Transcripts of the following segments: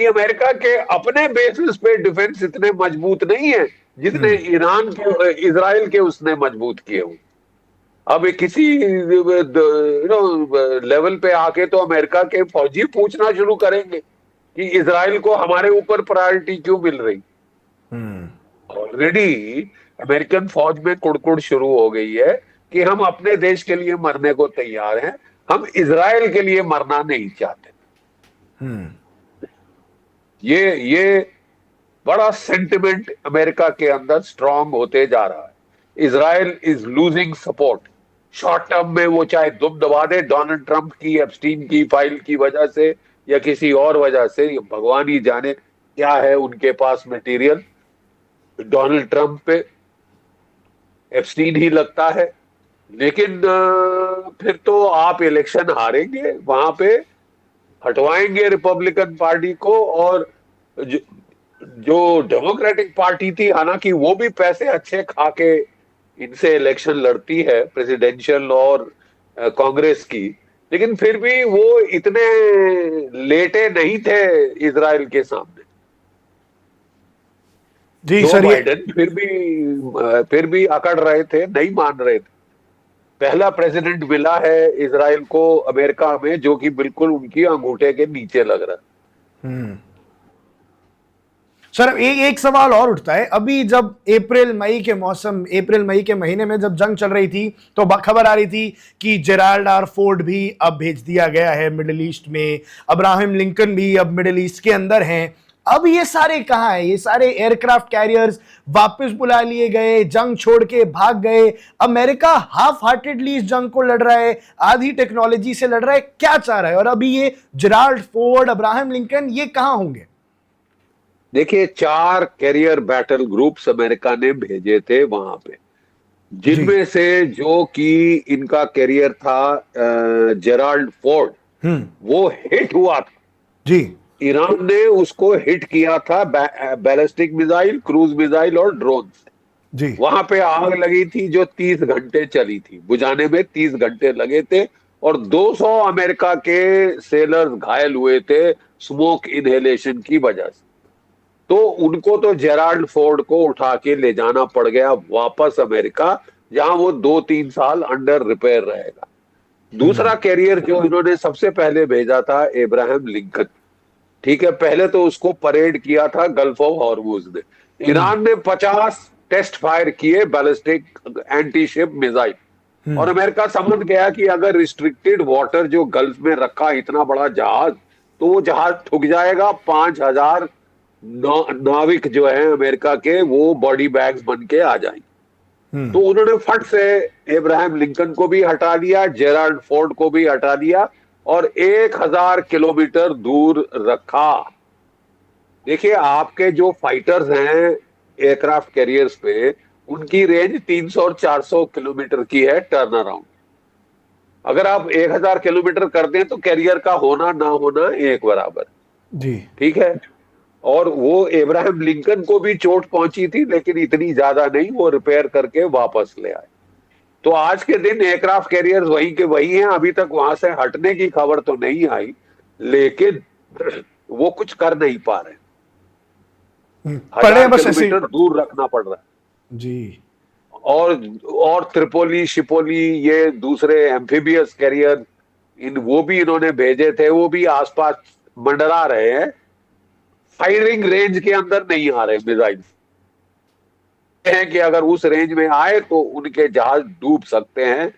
कि अमेरिका के अपने बेसिस पे डिफेंस इतने मजबूत नहीं है जितने ईरान के, इजराइल के उसने मजबूत किए हुए। अब किसी लेवल पे आके तो अमेरिका के फौजी पूछना शुरू करेंगे कि इजराइल को हमारे ऊपर प्रायोरिटी क्यों मिल रही। ऑलरेडी अमेरिकन फौज में कुड़कुड़ शुरू हो गई है कि हम अपने देश के लिए मरने को तैयार हैं, हम इजराइल के लिए मरना नहीं चाहते। ये बड़ा सेंटिमेंट अमेरिका के अंदर स्ट्रांग होते जा रहा है। Israel is losing support. Short term में वो चाहे दुम दबा दे डोनाल्ड ट्रंप की एप्स्टीन की फाइल की वजह से या किसी और वजह से, भगवान ही जाने क्या है उनके पास मटेरियल डोनाल्ड ट्रंप पे, एप्स्टीन ही लगता है। लेकिन फिर तो आप इलेक्शन हारेंगे, वहां पे हटवाएंगे रिपब्लिकन पार्टी को, और जो डेमोक्रेटिक पार्टी थी, हालांकि वो भी पैसे अच्छे खा के इनसे इलेक्शन लड़ती है प्रेसिडेंशियल और कांग्रेस की, लेकिन फिर भी वो इतने लेटे नहीं थे इजराइल के सामने। जी जो सर, बाइडेन फिर भी अकड़ रहे थे, नहीं मान रहे थे। पहला प्रेसिडेंट मिला है इजराइल को अमेरिका में जो कि बिल्कुल उनकी अंगूठे के नीचे लग रहा है। सर एक सवाल और उठता है। अभी जब अप्रैल मई के महीने में जब जंग चल रही थी तो खबर आ रही थी कि जेराल्ड आर फोर्ड भी अब भेज दिया गया है मिडिल ईस्ट में, अब्राहम लिंकन भी अब मिडिल ईस्ट के अंदर हैं। अब ये सारे कहां हैं? ये सारे एयरक्राफ्ट कैरियर्स वापस बुला लिए गए, जंग छोड़ के भाग गए। अमेरिका हाफ हार्टेडली इस जंग को लड़ रहा है, आधी टेक्नोलॉजी से लड़ रहा है, क्या चाह रहा है? और अभी ये जेराल्ड फोर्ड, अब्राहम लिंकन, ये कहां होंगे? देखिए, 4 कैरियर बैटल ग्रुप्स अमेरिका ने भेजे थे वहां पे, जिनमें से जो कि इनका कैरियर था जेराल्ड फोर्ड, वो हिट हुआ था जी। ईरान ने उसको हिट किया था बैलिस्टिक मिसाइल, क्रूज मिसाइल और ड्रोन से। जी। वहां पे आग लगी थी जो 30 घंटे चली थी, बुझाने में 30 घंटे लगे थे, और 200 अमेरिका के सेलर्स घायल हुए थे स्मोक इनहेलेशन की वजह से। तो उनको तो जेराल्ड फोर्ड को उठा के ले जाना पड़ गया वापस अमेरिका, जहां वो 2-3 साल अंडर रिपेयर रहेगा। दूसरा कैरियर जो इन्होंने सबसे पहले भेजा था अब्राहम लिंकन, ठीक है, पहले तो उसको परेड किया था गल्फ ऑफ हॉर्मुज ने। ईरान ने 50 टेस्ट फायर किए बैलिस्टिक एंटी शिप मिसाइल, और अमेरिका समझ गया कि अगर रिस्ट्रिक्टेड वाटर जो गल्फ में रखा इतना बड़ा जहाज, तो वो जहाज ठुक जाएगा। 5000 नाविक जो है अमेरिका के, वो बॉडी बैग्स बन के आ जाएंगे। तो उन्होंने फट से अब्राहम लिंकन को भी हटा लिया, जेराल्ड फोर्ड को भी हटा लिया, और 1000 किलोमीटर दूर रखा। देखिए, आपके जो फाइटर्स हैं एयरक्राफ्ट कैरियर्स पे, उनकी रेंज 300 और 400 किलोमीटर की है टर्न अराउंड। अगर आप 1000 किलोमीटर कर दें तो कैरियर का होना ना होना एक बराबर जी। ठीक है। और वो अब्राहम लिंकन को भी चोट पहुंची थी, लेकिन इतनी ज्यादा नहीं, वो रिपेयर करके वापस ले आए। तो आज के दिन एयरक्राफ्ट कैरियर्स वहीं के वही हैं, अभी तक वहां से हटने की खबर तो नहीं आई, लेकिन वो कुछ कर नहीं पा रहे। 1000 किलोमीटर दूर रखना पड़ रहा है जी। और त्रिपोली, शिपोली, ये दूसरे एम्फीबियस कैरियर वो भी इन्होंने भेजे थे, वो भी आसपास मंडरा रहे हैं, फायरिंग रेंज के अंदर नहीं आ रहे मिसाइल हैं कि अगर उस रेंज में आए तो उनके जहाज डूब सकते हैं,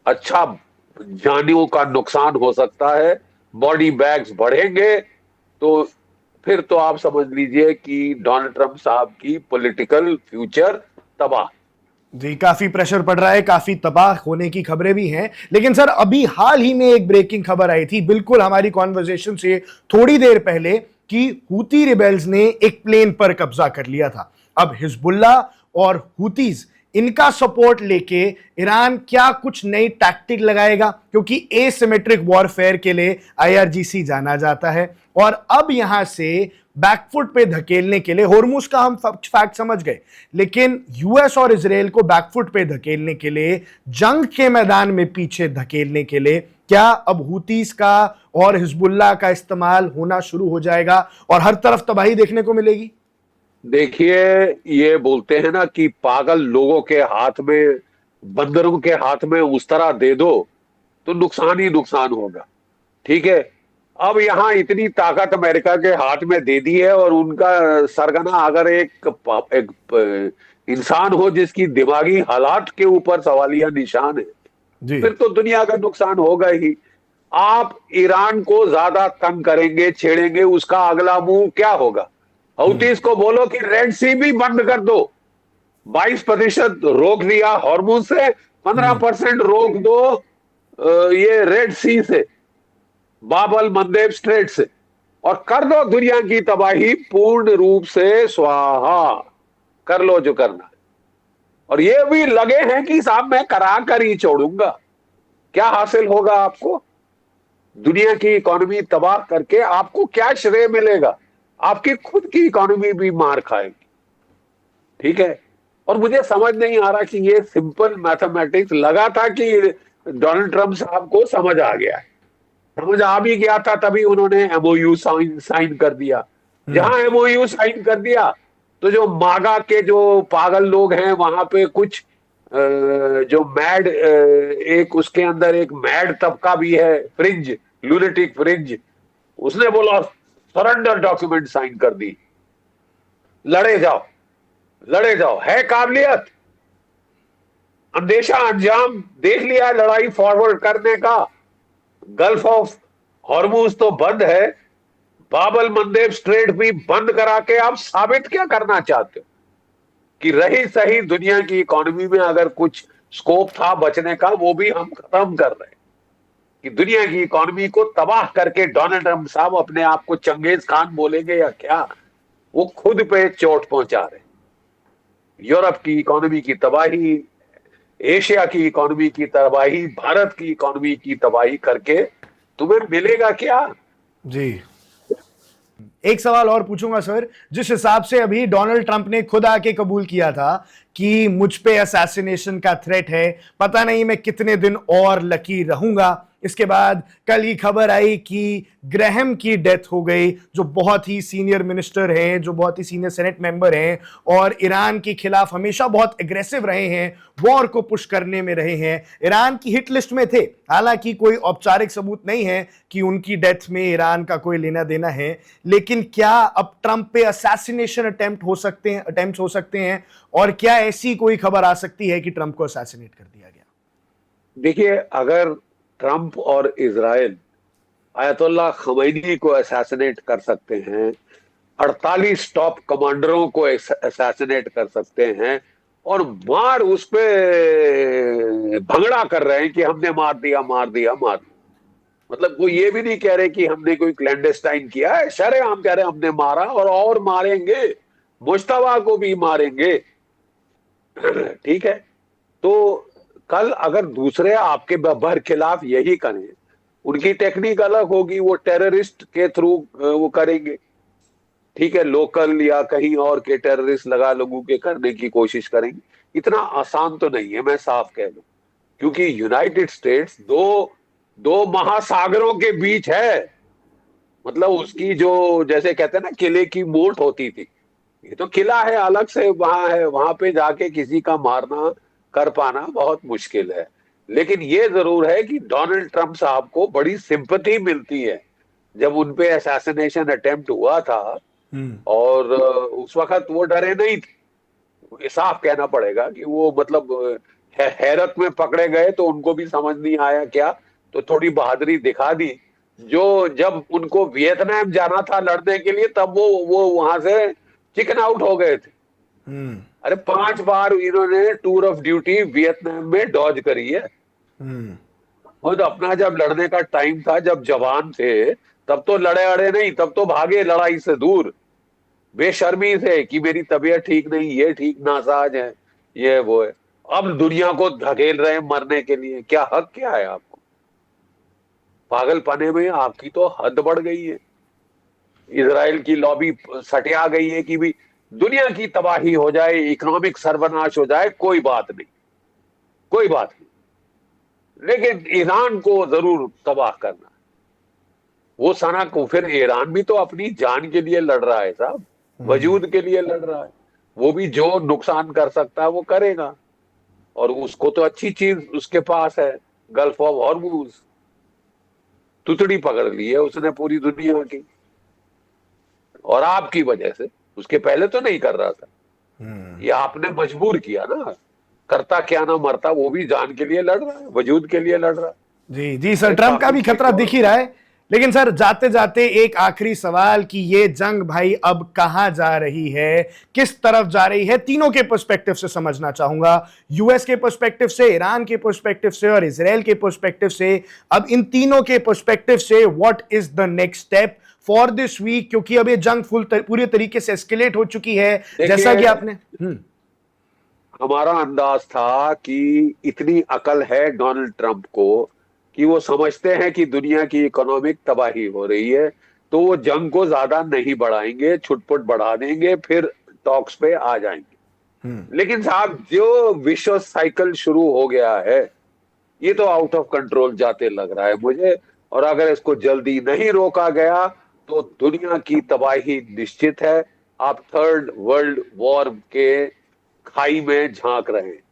अच्छा जानियों का नुकसान हो सकता है, बॉडी बैग्स बढ़ेंगे। तो फिर तो आप समझ लीजिए कि डोनाल्ड ट्रंप साहब की पॉलिटिकल फ्यूचर तबाह। जी, काफी प्रेशर पड़ रहा है, काफी तबाह होने की खबरें भी हैं। लेकिन सर, अभी हाल ही में एक ब्रेकिंग खबर आई थी बिल्कुल हमारी कॉन्वर्सेशन से थोड़ी देर पहले, कि हूती रिबेल्स ने एक प्लेन पर कब्जा कर लिया था। अब हिजबुल्ला और हूतीज, इनका सपोर्ट लेके ईरान क्या कुछ नई टैक्टिक लगाएगा? क्योंकि एसिमेट्रिक वॉरफेयर के लिए आईआरजीसी जाना जाता है, और अब यहां से बैकफुट पे धकेलने के लिए, होर्मुज का हम फैक्ट समझ गए, लेकिन यूएस और इजराइल को बैकफुट पे धकेलने के लिए, जंग के मैदान में पीछे धकेलने के लिए, क्या अब हूतीज का और हिजबुल्लाह का इस्तेमाल होना शुरू हो जाएगा और हर तरफ तबाही देखने को मिलेगी? देखिए, ये बोलते हैं ना कि पागल लोगों के हाथ में, बंदरों के हाथ में उस तरह दे दो तो नुकसान ही नुकसान होगा। ठीक है। अब यहाँ इतनी ताकत अमेरिका के हाथ में दे दी है, और उनका सरगना अगर एक इंसान हो जिसकी दिमागी हालात के ऊपर सवालिया निशान है, जी। फिर तो दुनिया का नुकसान होगा ही। आप ईरान को ज्यादा तंग करेंगे, छेड़ेंगे, उसका अगला मूव क्या होगा? हouthis को बोलो कि रेड सी भी बंद कर दो। 22% रोक दिया हॉर्मूज से, 15% रोक दो ये रेड सी से, बाबल मंदेब स्ट्रेट से, और कर दो दुनिया की तबाही पूर्ण रूप से स्वाहा। कर लो जो करना है। और ये भी लगे हैं कि साहब मैं करा कर ही छोड़ूंगा। क्या हासिल होगा आपको? दुनिया की इकोनॉमी तबाह करके आपको क्या श्रेय मिलेगा? आपकी खुद की इकोनॉमी भी मार खाएगी। ठीक है। और मुझे समझ नहीं आ रहा कि ये सिंपल मैथमेटिक्स, लगा था कि डोनाल्ड ट्रंप साहब को समझ आ गया है। समझ आ भी गया था तभी उन्होंने एमओयू साइन कर दिया। जहां एमओयू साइन कर दिया तो जो मागा के जो पागल लोग हैं वहां पे कुछ जो मैड, एक उसके अंदर एक मैड तबका भी है, फ्रिंज, लूनेटिक फ्रिंज, उसने बोला सरेंडर डॉक्यूमेंट साइन कर दी। लड़े जाओ, लड़े जाओ, है काबिलियत, अंदेशा अंजाम देख लिया लड़ाई फॉरवर्ड करने का। गल्फ ऑफ हॉर्मूज तो बंद है, बाबल मंदेब स्ट्रेट भी बंद करा के आप साबित क्या करना चाहते हो? कि रही सही दुनिया की इकोनॉमी में अगर कुछ स्कोप था बचने का, वो भी हम खत्म कर रहे हैं। कि दुनिया की इकोनॉमी को तबाह करके डोनाल्ड ट्रंप साहब अपने आप को चंगेज खान बोलेंगे या क्या? वो खुद पे चोट पहुंचा रहे। यूरोप की इकोनॉमी की तबाही, एशिया की इकोनॉमी की तबाही, भारत की इकोनॉमी की तबाही करके तुम्हें मिलेगा क्या? जी। एक सवाल और पूछूंगा सर, जिस हिसाब से अभी डोनाल्ड ट्रंप ने खुद आके कबूल किया था कि मुझ पे असैसिनेशन का थ्रेट है, पता नहीं मैं कितने दिन और लकी रहूंगा, इसके बाद कल ही खबर आई कि ग्रैहम की डेथ हो गई, जो बहुत ही सीनियर मिनिस्टर हैं, जो बहुत ही सीनियर सेनेट मेंबर हैं और ईरान के खिलाफ हमेशा बहुत एग्रेसिव रहे हैं, वॉर को पुश करने में रहे हैं, ईरान की हिट लिस्ट में थे। हालांकि कोई औपचारिक सबूत नहीं है कि उनकी डेथ में ईरान का कोई लेना देना है, लेकिन क्या अब ट्रंप पे असैसिनेशन अटेम्प्ट हो सकते हैं और क्या ऐसी कोई खबर आ सकती है कि ट्रंप को असैसिनेट कर दिया गया? देखिए, अगर ट्रंप और इजराइल आयतुल्लाह खमैनी को असैसिनेट कर सकते हैं, 48 टॉप कमांडरों को असैसिनेट कर सकते हैं, और मार उस पे भंगड़ा कर रहे हैं कि हमने मार दिया, मार दिया, मार दिया। मतलब वो ये भी नहीं कह रहे कि हमने कोई क्लैंडेस्टाइन किया है, शरेआम कह रहे हैं हमने मारा और मारेंगे, मुश्तबा को भी मारेंगे। ठीक है। तो कल अगर दूसरे आपके बर खिलाफ यही करें, उनकी टेक्निक अलग होगी, वो टेररिस्ट के थ्रू वो करेंगे। ठीक है, लोकल या कहीं और के टेररिस्ट लगा लगू के करने की कोशिश करेंगे। इतना आसान तो नहीं है, मैं साफ कह दूं, क्योंकि यूनाइटेड स्टेट्स दो दो महासागरों के बीच है। मतलब उसकी जो, जैसे कहते हैं ना किले की मोट होती थी, ये तो किला है अलग से, वहां है, वहां पे जाके किसी का मारना कर पाना बहुत मुश्किल है। लेकिन ये जरूर है कि डोनाल्ड ट्रंप साहब को बड़ी सिंपैथी मिलती है। जब उनपे असैसिनेशन अटेम्प्ट हुआ था और उस वक्त वो डरे नहीं थे। ये साफ कहना पड़ेगा कि वो मतलब हैरत में पकड़े गए तो उनको भी समझ नहीं आया क्या, तो थोड़ी बहादुरी दिखा दी। जो जब उनको वियतनाम जाना था लड़ने के लिए, तब वो वहां से चिकन आउट हो गए थे। अरे 5 बार इन्होंने टूर ऑफ ड्यूटी वियतनाम में डॉज करी है। खुद अपना जब लड़ने का टाइम था, जब जवान थे, तब तो लड़े अड़े नहीं, तब तो भागे लड़ाई से दूर, बेशर्मी से कि मेरी तबीयत ठीक नहीं, ये ठीक नासाज है, ये वो है। अब दुनिया को धकेल रहे हैं मरने के लिए। क्या हक क्या है आपको? पागलपने में आपकी तो हद बढ़ गई है। इजराइल की लॉबी सटिया गई है कि भी दुनिया की तबाही हो जाए, इकोनॉमिक सर्वनाश हो जाए, कोई बात नहीं, कोई बात नहीं, लेकिन ईरान को जरूर तबाह करना। वो सना को फिर ईरान भी तो अपनी जान के लिए लड़ रहा है साहब, वजूद के लिए लड़ रहा है। वो भी जो नुकसान कर सकता है वो करेगा, और उसको तो अच्छी चीज उसके पास है, गल्फ ऑफ हॉर्मुज। तुतड़ी पकड़ ली है उसने पूरी दुनिया की, और आपकी वजह से। उसके पहले तो नहीं कर रहा था, ये आपने मजबूर किया ना। करता क्या ना मरता, वो भी जान के लिए लड़ रहा है, वजूद के लिए लड़ रहा है। जी जी सर, ट्रम्प का भी खतरा दिख ही रहा है। लेकिन सर जाते जाते एक आखिरी सवाल कि ये जंग भाई अब कहां जा रही है, किस तरफ जा रही है, तीनों के पर्सपेक्टिव से समझना चाहूंगा। यूएस के पर्सपेक्टिव से, ईरान के पर्सपेक्टिव से और इजराइल के पर्सपेक्टिव से। अब इन तीनों के पर्सपेक्टिव से what is the next step for this week, क्योंकि अब ये जंग पूरी तरीके से एस्केलेट हो चुकी है, जैसा कि आपने हमारा अंदाज था कि इतनी अकल है डोनाल्ड ट्रंप को कि वो समझते हैं कि दुनिया की इकोनॉमिक तबाही हो रही है, तो वो जंग को ज्यादा नहीं बढ़ाएंगे, छुटपुट बढ़ा देंगे, फिर टॉक्स पे आ जाएंगे। लेकिन साहब जो विश्व साइकिल शुरू हो गया है, ये तो आउट ऑफ कंट्रोल जाते लग रहा है मुझे। और अगर इसको जल्दी नहीं रोका गया तो दुनिया की तबाही निश्चित है। आप थर्ड वर्ल्ड वॉर के खाई में झांक रहे हैं।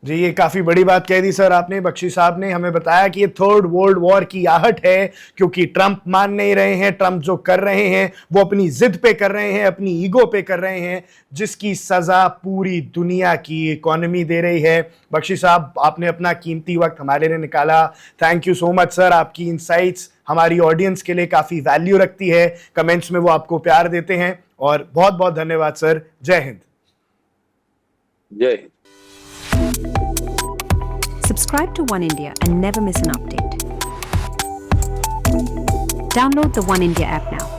जी, ये काफी बड़ी बात कह दी सर आपने। बख्शी साहब ने हमें बताया कि ये थर्ड वर्ल्ड वॉर की आहट है, क्योंकि ट्रंप मान नहीं रहे हैं। ट्रंप जो कर रहे हैं वो अपनी जिद पे कर रहे हैं, अपनी ईगो पे कर रहे हैं, जिसकी सजा पूरी दुनिया की इकोनॉमी दे रही है। बख्शी साहब, आपने अपना कीमती वक्त हमारे लिए निकाला, thank you so much sir. आपकी इंसाइट्स हमारी ऑडियंस के लिए काफी वैल्यू रखती है, कमेंट्स में वो आपको प्यार देते हैं, और बहुत बहुत धन्यवाद सर। जय हिंद। जय Hind. Subscribe to One India and never miss an update. Download the One India app now.